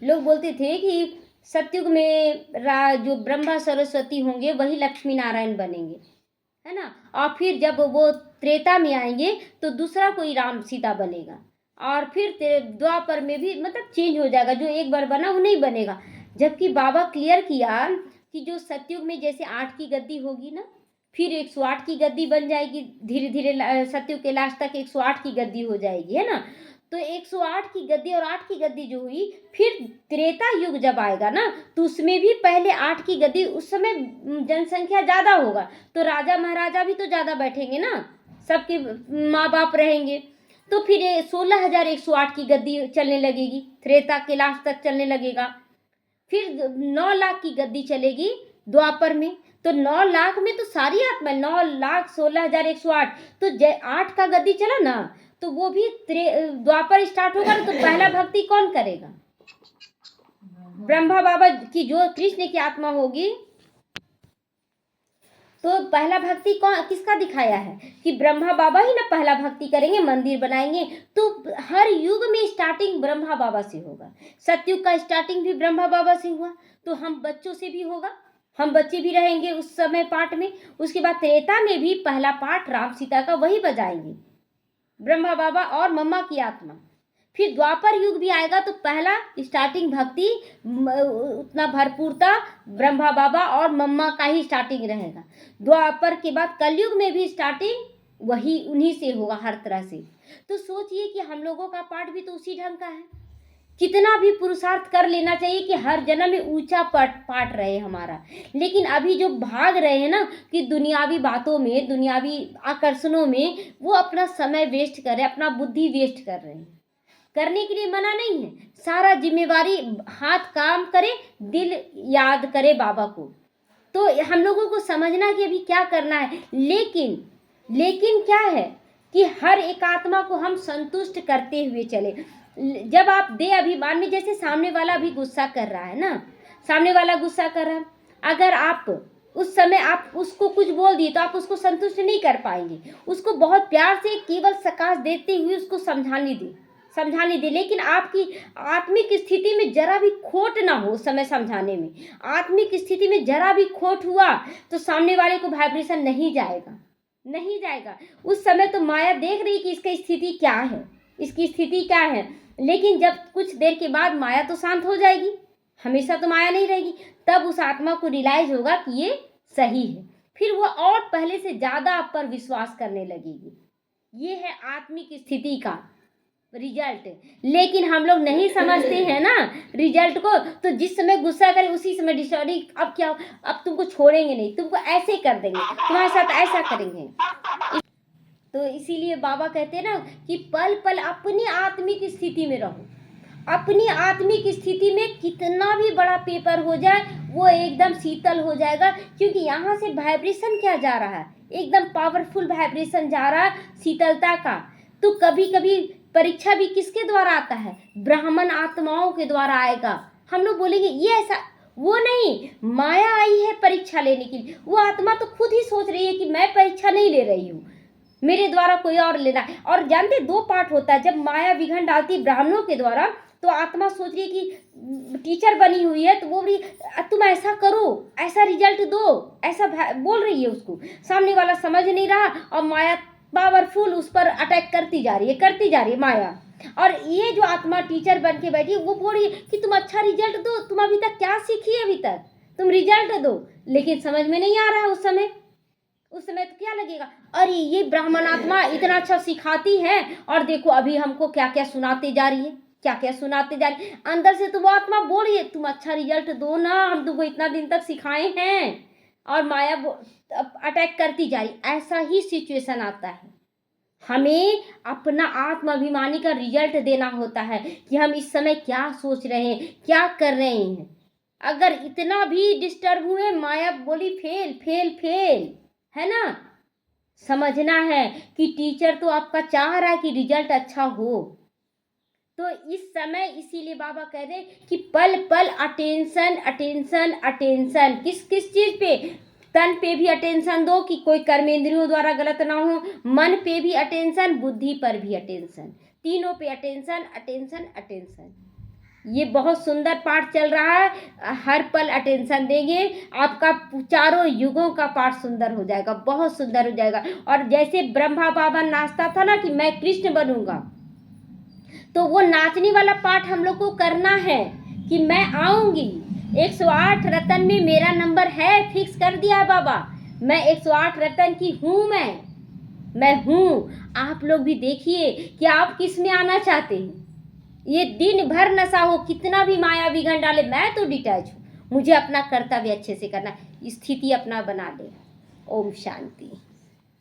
लोग बोलते थे कि सतयुग में जो ब्रह्मा सरस्वती होंगे वही लक्ष्मी नारायण बनेंगे, है ना। और फिर जब वो त्रेता में आएंगे तो दूसरा कोई राम सीता बनेगा, और फिर द्वापर में भी मतलब चेंज हो जाएगा, जो एक बार बना वो नहीं बनेगा। जबकि बाबा क्लियर किया कि जो सतयुग में जैसे 8 की गद्दी होगी ना, फिर 108 की गद्दी बन जाएगी, धीरे धीरे सतयुग के लास्ट तक 108 की गद्दी हो जाएगी, है ना। तो 108 की गद्दी और 8 की गद्दी जो हुई, फिर त्रेता युग जब आएगा ना, तो उसमें भी पहले 8 की गद्दी, उस समय जनसंख्या ज़्यादा होगा तो राजा महाराजा भी तो ज़्यादा बैठेंगे ना, सबके माँ बाप रहेंगे। तो फिर 16,108 की गद्दी चलने लगेगी, त्रेता के लास्ट तक चलने लगेगा। फिर 9 लाख की गद्दी चलेगी द्वापर में, तो 9 लाख में तो सारी आत्मा, 9,16,108, तो 8 का गद्दी चला ना, तो वो भी द्वापर स्टार्ट होगा ना, तो पहला भक्ति कौन करेगा? ब्रह्मा बाबा की जो कृष्ण की आत्मा होगी, तो पहला भक्ति कौन किसका दिखाया है कि ब्रह्मा बाबा ही ना पहला भक्ति करेंगे, मंदिर बनाएंगे। तो हर युग में स्टार्टिंग ब्रह्मा बाबा से होगा। सतयुग का स्टार्टिंग भी ब्रह्मा बाबा से हुआ, तो हम बच्चों से भी होगा, हम बच्चे भी रहेंगे उस समय पाठ में। उसके बाद त्रेता में भी पहला पाठ राम सीता का वही बजाएंगे, ब्रह्मा बाबा और मम्मा की आत्मा। फिर द्वापर युग भी आएगा तो पहला स्टार्टिंग भक्ति उतना भरपूरता ब्रह्मा बाबा और मम्मा का ही स्टार्टिंग रहेगा। द्वापर के बाद कलयुग में भी स्टार्टिंग वही उन्हीं से होगा हर तरह से। तो सोचिए कि हम लोगों का पाठ भी तो उसी ढंग का है। कितना भी पुरुषार्थ कर लेना चाहिए कि हर जन्म में ऊंचा पाठ रहे हमारा, लेकिन अभी जो भाग रहे हैं ना कि दुनियावी बातों में, दुनियावी आकर्षणों में, वो अपना समय वेस्ट कर रहे हैं, अपना बुद्धि वेस्ट कर रहे हैं। करने के लिए मना नहीं है, सारा जिम्मेवारी, हाथ काम करे, दिल याद करे बाबा को। तो हम लोगों को समझना कि अभी क्या करना है, लेकिन क्या है कि हर एक आत्मा को हम संतुष्ट करते हुए चले। जब आप दे अभिमान में, जैसे सामने वाला भी गुस्सा कर रहा है ना, सामने वाला गुस्सा कर रहा है, अगर आप उस समय आप उसको कुछ बोल दिए तो आप उसको संतुष्ट नहीं कर पाएंगे। उसको बहुत प्यार से केवल सकाश देते हुए उसको समझाने दे, लेकिन आपकी आत्मिक स्थिति में जरा भी खोट ना हो उस समय समझाने में। आत्मिक स्थिति में जरा भी खोट हुआ तो सामने वाले को वाइब्रेशन नहीं जाएगा। उस समय तो माया देख रही कि इसकी स्थिति क्या है, लेकिन जब कुछ देर के बाद माया तो शांत हो जाएगी, हमेशा तो माया नहीं रहेगी। तब उस आत्मा को रियलाइज होगा कि ये सही है, फिर वो और पहले से ज्यादा आप पर विश्वास करने लगेगी। ये है आत्मिक स्थिति का रिजल्ट। लेकिन हम लोग नहीं समझते हैं ना रिजल्ट को, तो जिस समय गुस्सा करें उसी समय डिस्टर्ब, अब क्या, अब तुमको छोड़ेंगे नहीं, तुमको ऐसे कर देंगे, तुम्हारे साथ ऐसा करेंगे। तो इसीलिए बाबा कहते हैं ना कि पल पल अपनी आत्मिक स्थिति में रहो। अपनी आत्मिक स्थिति में कितना भी बड़ा पेपर हो जाए वो एकदम शीतल हो जाएगा, क्योंकि यहाँ से वाइब्रेशन क्या जा रहा है, एकदम पावरफुल वाइब्रेशन जा रहा है शीतलता का। तो कभी कभी परीक्षा भी किसके द्वारा आता है? ब्राह्मण आत्माओं के द्वारा आएगा। हम लोग बोलेंगे ये ऐसा, वो नहीं, माया आई है परीक्षा लेने के लिए। वो आत्मा तो खुद ही सोच रही है कि मैं परीक्षा नहीं ले रही हूँ, मेरे द्वारा कोई और लेना है। और जानते 2 पार्ट होता है, जब माया विघन डालती है ब्राह्मणों के द्वारा तो आत्मा सोच रही है कि टीचर बनी हुई है तो वो भी तुम ऐसा करो, ऐसा रिजल्ट दो, ऐसा बोल रही है उसको। सामने वाला समझ नहीं रहा और माया पावरफुल उस पर अटैक करती जा रही है माया। और ये जो आत्मा टीचर बन के बैठी वो बोल रही है कि तुम अच्छा रिजल्ट दो, तुम अभी तक क्या सीखी है, अभी तक तुम रिजल्ट दो। लेकिन समझ में नहीं आ रहा है उस समय तो क्या लगेगा, अरे ये ब्राह्मण आत्मा इतना अच्छा सिखाती है और देखो अभी हमको क्या क्या सुनाते जा रही है। अंदर से तो वो आत्मा बोल रही है तुम अच्छा रिजल्ट दो ना, हम तुमको इतना दिन तक सिखाए हैं, और माया अटैक करती जा रही। ऐसा ही सिचुएशन आता है। हमें अपना आत्माभिमानी का रिजल्ट देना होता है कि हम इस समय क्या सोच रहे हैं, क्या कर रहे हैं। अगर इतना भी डिस्टर्ब हुए, माया बोली फेल है ना। समझना है कि टीचर तो आपका चाह रहा है कि रिजल्ट अच्छा हो। तो इस समय इसीलिए बाबा कह रहे कि पल पल अटेंशन किस चीज पे? तन पे भी अटेंशन दो कि कोई कर्मेंद्रियों द्वारा गलत ना हो, मन पे भी अटेंशन, बुद्धि पर भी अटेंशन, तीनों पे अटेंशन। ये बहुत सुंदर पाठ चल रहा है, हर पल अटेंशन देंगे, आपका चारों युगों का पाठ सुंदर हो जाएगा, बहुत सुंदर हो जाएगा। और जैसे ब्रह्मा बाबा नाचता था ना कि मैं कृष्ण बनूंगा, तो वो नाचने वाला पाठ हम लोग को करना है कि मैं आऊंगी। 108 रतन में मेरा नंबर है, फिक्स कर दिया है बाबा, मैं 108 रतन की हूं, मैं हूं। आप लोग भी देखिए कि आप किस में आना चाहते हैं। ये दिन भर नशा हो, कितना भी माया विघन डाले, मैं तो डिटैच हूँ, मुझे अपना कर्तव्य अच्छे से करना, स्थिति अपना बना ले। ओम शांति।